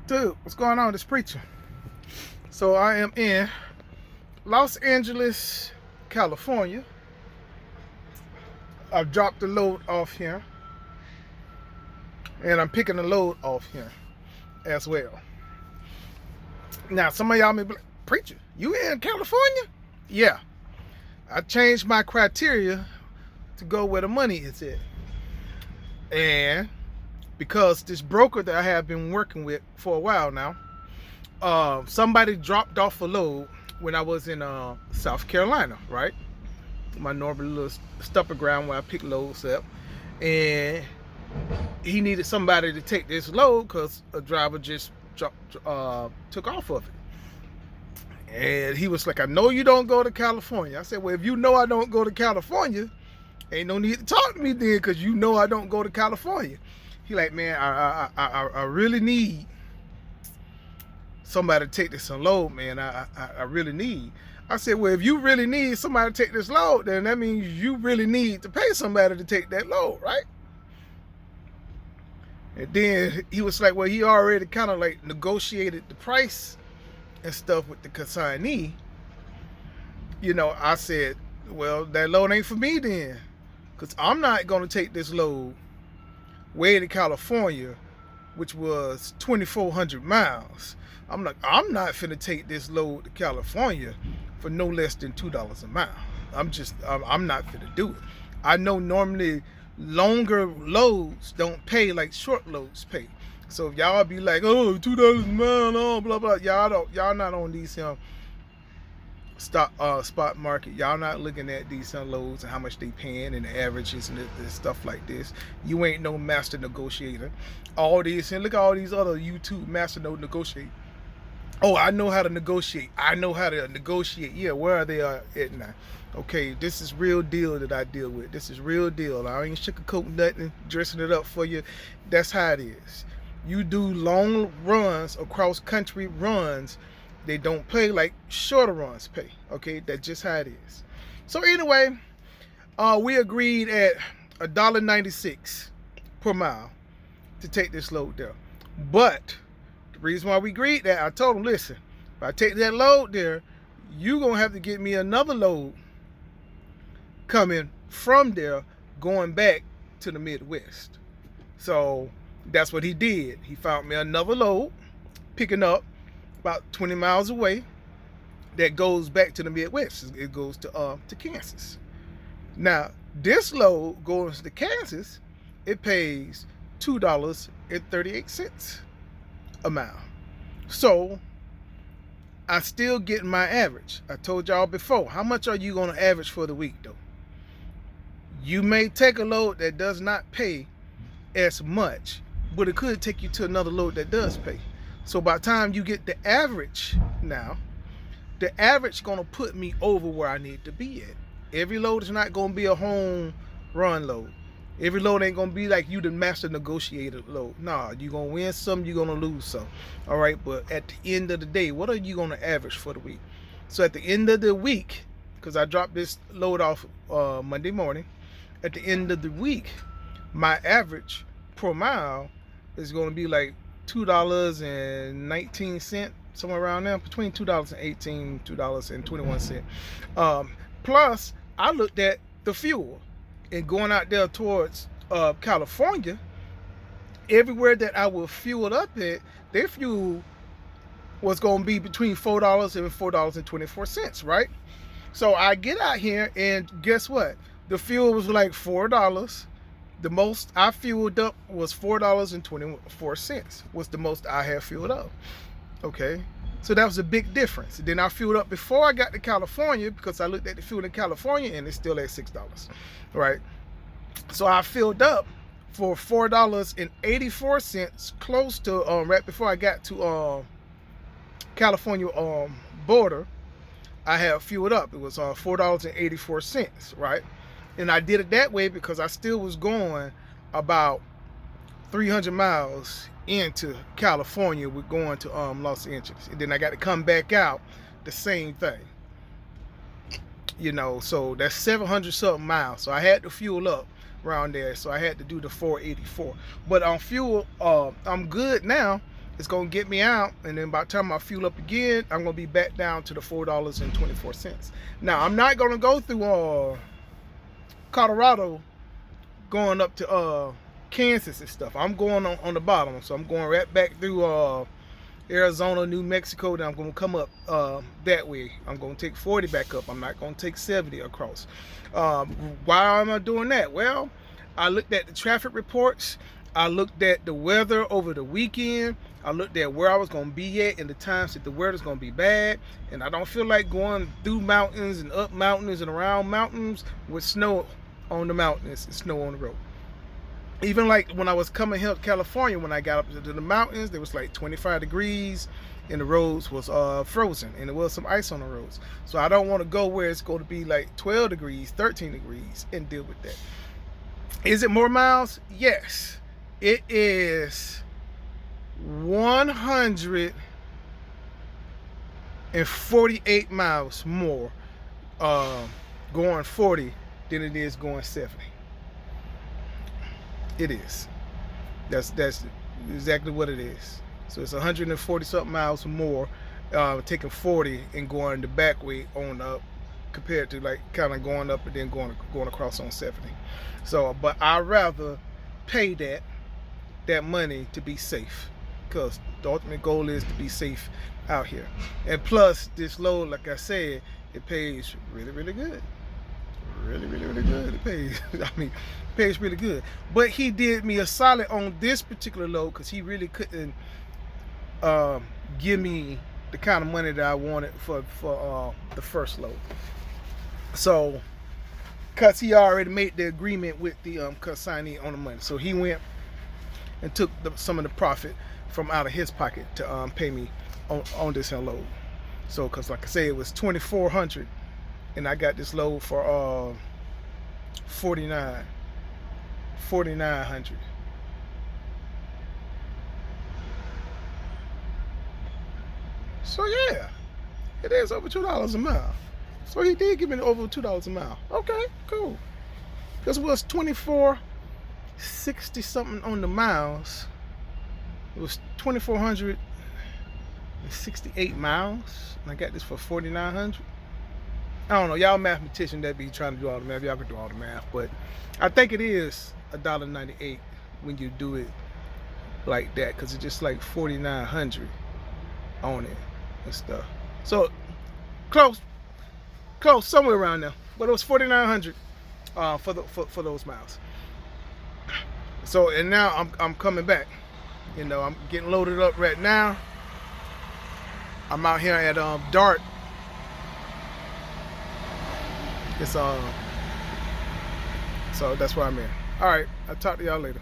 Dude, what's going on? This preacher. So I am in Los Angeles, California. I've dropped the load off here, and I'm picking the load off here as well. Now, some of y'all may be like, preacher, you in California? Yeah. I changed my criteria to go where the money is at. And because this broker that I have been working with for a while now, somebody dropped off a load when I was in South Carolina, right? My normal little stumping ground where I pick loads up. And he needed somebody to take this load because a driver just took off of it. And he was like, I know you don't go to California. I said, well, if you know I don't go to California, ain't no need to talk to me then, because you know I don't go to California. He like, man, I really need somebody to take this load, man. I really need. I said, well, if you really need somebody to take this load, then that means you really need to pay somebody to take that load, right? And then he was like, well, he already kind of like negotiated the price and stuff with the consignee. You know, I said, well, that load ain't for me then, because I'm not going to take this load way to California, which was 2,400 miles. I'm not finna take this load to California for no less than $2 a mile. I'm not finna do it. I know normally longer loads don't pay like short loads pay. So if y'all be like, oh, $2 a mile, oh, blah blah, y'all not on these spot market. Y'all not looking at these loads and how much they paying and the averages and stuff like this. You ain't no master negotiator. All these, and look at all these other YouTube master negotiate. Oh, I know how to negotiate. Yeah, where are they at now? Okay, this is real deal that I deal with. This is real deal. I ain't sugarcoating nothing, dressing it up for you. That's how it is. You do long runs, across country runs, they don't pay like shorter runs pay. Okay, that's just how it is. So anyway, we agreed at $1.96 per mile to take this load there. But the reason why we agreed that, I told him, listen, if I take that load there, you gonna have to get me another load coming from there going back to the Midwest. So that's what he did. He found me another load picking up about 20 miles away that goes back to the Midwest. It goes to Kansas. Now, this load goes to Kansas, it pays $2.38 a mile. So I still get my average. I told y'all before, how much are you going to average for the week though? You may take a load that does not pay as much, but it could take you to another load that does pay. So by the time you get the average now, the average going to put me over where I need to be at. Every load is not going to be a home run load. Every load ain't going to be like you the master negotiator load. Nah, you're going to win some, you're going to lose some. All right, but at the end of the day, what are you going to average for the week? So at the end of the week, because I dropped this load off Monday morning, at the end of the week, my average per mile is going to be like $2.19, somewhere around there, between $2.18, $2.21. Plus, I looked at the fuel, and going out there towards California, everywhere that I will fuel up at, their fuel was going to be between $4 and $4.24, right? So I get out here, and guess what? The fuel was like $4. The most I fueled up was $4.24, was the most I have fueled up. Okay, so that was a big difference. Then I fueled up before I got to California, because I looked at the fuel in California and it's still at $6, right? So I filled up for $4.84, close to right before I got to California border. I had fueled up. It was $4.84, right? And I did it that way because I still was going about 300 miles into California with going to Los Angeles. And then I got to come back out the same thing. You know, so that's 700 something miles. So I had to fuel up around there. So I had to do the 484. But on fuel, I'm good now it's gonna get me out, and then by the time I fuel up again, I'm gonna be back down to the $4.24. Now I'm not gonna go through Colorado going up to Kansas and stuff. I'm going on the bottom, so I'm going right back through Arizona, New Mexico. Then I'm gonna come up that way. I'm gonna take 40 back up. I'm not gonna take 70 across. Why am I doing that? Well, I looked at the traffic reports. I looked at the weather over the weekend. I looked at where I was going to be at and the times that the weather's going to be bad. And I don't feel like going through mountains and up mountains and around mountains with snow on the mountains and snow on the road. Even like when I was coming here to California, when I got up to the mountains, there was like 25 degrees and the roads was frozen and there was some ice on the roads. So I don't want to go where it's going to be like 12 degrees, 13 degrees and deal with that. Is it more miles? Yes. It is 148 miles more going 40 than it is going 70. It is. That's exactly what it is. So it's 140 something miles more taking 40 and going the back way on up compared to like kind of going up and then going across on 70. So, but I'd rather pay that money to be safe, because the ultimate goal is to be safe out here. And plus this load, like I said, it pays really good. Really good. It pays it pays really good. But he did me a solid on this particular load, because he really couldn't give me the kind of money that I wanted for the first load. So because he already made the agreement with the consignee on the money, so he went and took some of the profit from out of his pocket to pay me on this load. So, because like I said, it was $2,400, and I got this load for $4,900. So yeah, it is over $2 a mile. So he did give me over $2 a mile. Okay, cool. This was 2,460 something on the miles. It was 2,468 miles, and I got this for 4,900. I don't know, y'all mathematician that be trying to do all the math, y'all can do all the math, but I think it is $1.98 when you do it like that, because it's just like 4,900 on it and stuff. So close, somewhere around there, but it was 4,900 for those miles. So, and now I'm coming back. You know, I'm getting loaded up right now. I'm out here at Dart. It's so that's where I'm at. All right, I'll talk to y'all later.